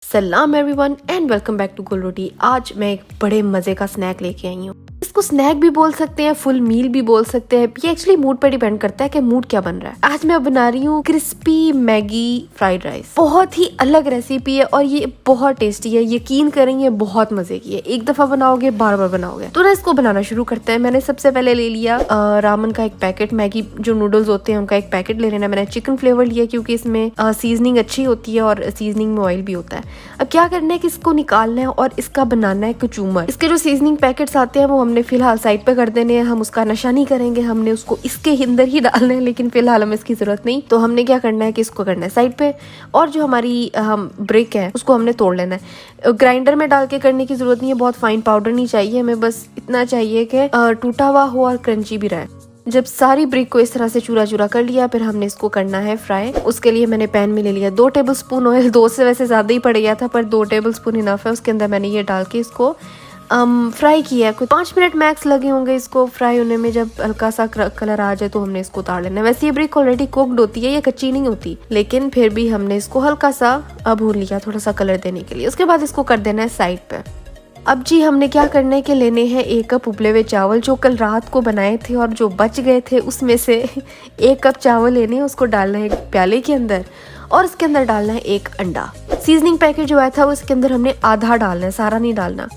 सलाम everyone and welcome back to गुल रोटी। आज मैं एक बड़े मजे का स्नैक लेके आई हूँ। इसको स्नैक भी बोल सकते हैं, फुल मील भी बोल सकते हैं। ये एक्चुअली मूड पर डिपेंड करता है कि मूड क्या बन रहा है। आज मैं बना रही हूँ क्रिस्पी मैगी फ्राइड राइस। बहुत ही अलग रेसिपी है और ये बहुत टेस्टी है। यकीन करेंगे बहुत मजे की है। एक दफा बनाओगे बार बार बनाओगे। तो ना इसको बनाना शुरू करते हैं। मैंने सबसे पहले ले लिया रामन का एक पैकेट। मैगी जो नूडल्स होते हैं उनका एक पैकेट ले लेना। मैंने चिकन फ्लेवर लिया क्योंकि इसमें सीजनिंग अच्छी होती है और सीजनिंग में ऑयल भी होता है। अब क्या करना है कि इसको निकालना है और इसका बनाना है कचूमर। इसके जो सीजनिंग पैकेट्स आते हैं वो हमने फिलहाल साइड पे कर देने हैं। हम उसका नशा नहीं करेंगे, हमने उसको इसके अंदर ही डालना है, लेकिन फिलहाल हमें इसकी जरूरत नहीं। तो हमने क्या करना है कि इसको करना है साइड पे। और जो हमारी ब्रेक है उसको हमने तोड़ लेना है। ग्राइंडर में डाल के करने की जरूरत नहीं है, बहुत फाइन पाउडर नहीं चाहिए हमें। बस इतना चाहिए कि टूटा हुआ हो और क्रंची भी रहे। जब सारी ब्रिक को इस तरह से चूरा चूरा कर लिया, फिर हमने इसको करना है फ्राई। उसके लिए मैंने पैन में ले लिया 2 टेबलस्पून ऑयल। 2 से वैसे ज्यादा ही पड़ गया था पर 2 टेबलस्पून इनफ है। उसके अंदर मैंने ये डाल के इसको फ्राई किया। कुछ 5 मिनट मैक्स लगे होंगे इसको फ्राई होने में। जब हल्का सा कलर आ जाए तो हमने इसको उतार लेना है। वैसे ये ब्रिक ऑलरेडी कुक्ड होती है, ये कच्ची नहीं होती, लेकिन फिर भी हमने इसको हल्का सा भून लिया थोड़ा सा कलर देने के लिए। उसके बाद इसको कर देना है साइड पे। अब जी हमने क्या करना है कि लेने हैं 1 कप उबले हुए चावल जो कल रात को बनाए थे और जो बच गए थे उसमें से 1 कप चावल लेने हैं। उसको डालना है एक प्याले के अंदर और इसके अंदर डालना है 1 अंडा। सीजनिंग पैकेट जो आया था वो इसके अंदर हमने आधा डालना है, सारा नहीं डालना।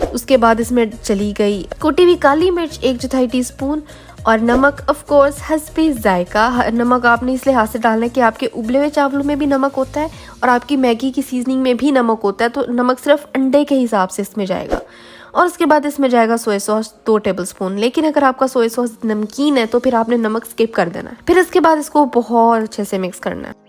उसके बाद इसमें चली गई कुटी हुई काली मिर्च 1/4 टीस्पून और नमक ऑफ कोर्स हस्बे जायका। नमक आपने इस लिहाज से डालना है कि आपके उबले हुए चावलों में भी नमक होता है और आपकी मैगी की सीजनिंग में भी नमक होता है, तो नमक सिर्फ अंडे के हिसाब से इसमें जाएगा। और उसके बाद इसमें जाएगा सोया सॉस 2 टेबलस्पून। लेकिन अगर आपका सोया सॉस नमकीन है तो फिर आपने नमक स्किप कर देना है। फिर इसके बाद इसको बहुत अच्छे से मिक्स करना है।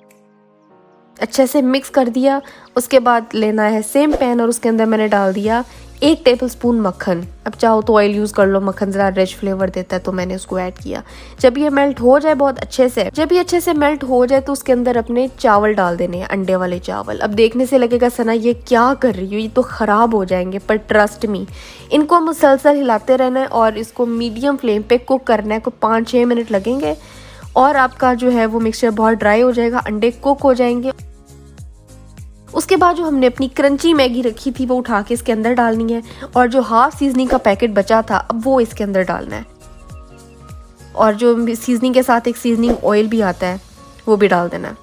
अच्छे से मिक्स कर दिया। उसके बाद लेना है सेम पैन और उसके अंदर मैंने डाल दिया 1 टेबलस्पून मक्खन। अब चाहो तो ऑयल यूज कर लो, मक्खन जरा रिच फ्लेवर देता है, तो मैंने उसको ऐड किया। जब ये मेल्ट हो जाए बहुत अच्छे से, जब ये अच्छे से मेल्ट हो जाए तो उसके अंदर अपने चावल डाल देने हैं, अंडे वाले चावल। अब देखने से लगेगा सना ये क्या कर रही हो, ये तो खराब हो जाएंगे, पर ट्रस्ट मी इनको मुसलसल हिलाते रहना है और इसको मीडियम फ्लेम पे कुक करना है। को 5-6 मिनट लगेंगे और आपका जो है वो मिक्सचर बहुत ड्राई हो जाएगा, अंडे कुक हो जाएंगे। उसके बाद जो हमने अपनी क्रंची मैगी रखी थी वो उठा के इसके अंदर डालनी है और जो हाफ सीजनिंग का पैकेट बचा था अब वो इसके अंदर डालना है। और जो सीजनिंग के साथ एक सीजनिंग ऑयल भी आता है वो भी डाल देना है।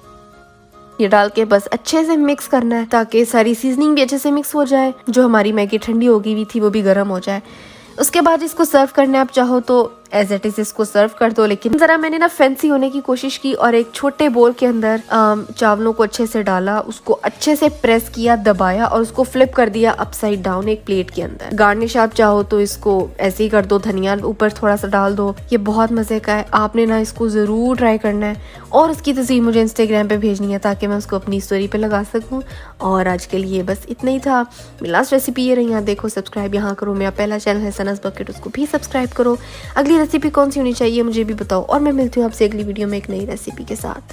ये डाल के बस अच्छे से मिक्स करना है ताकि सारी सीजनिंग भी अच्छे से मिक्स हो जाए। जो हमारी मैगी ठंडी हो गई हुई थी वो भी गर्म हो जाए। उसके बाद इसको सर्व करना है। आप चाहो तो एज इट इज इसको सर्व कर दो, लेकिन जरा मैंने ना फैंसी होने की कोशिश की और एक छोटे बोल के अंदर चावलों को अच्छे से डाला, उसको अच्छे से प्रेस किया, दबाया और उसको फ्लिप कर दिया अपसाइड डाउन एक प्लेट के अंदर। गार्निश आप चाहो तो इसको ऐसे ही कर दो, धनिया ऊपर थोड़ा सा डाल दो। ये बहुत मजे का है, आपने ना इसको जरूर ट्राई करना है और उसकी तस्वीर मुझे इंस्टाग्राम पे भेजनी है ताकि मैं उसको अपनी स्टोरी पे लगा सकूं। और आज के लिए बस इतना ही था। लास्ट रेसिपी ये रही, यहाँ देखो, सब्सक्राइब यहाँ करो। मेरा पहला चैनल है सनाज बकेट, उसको भी सब्सक्राइब करो। अगली रेसिपी कौन सी होनी चाहिए मुझे भी बताओ और मैं मिलती हूँ आपसे अगली वीडियो में एक नई रेसिपी के साथ।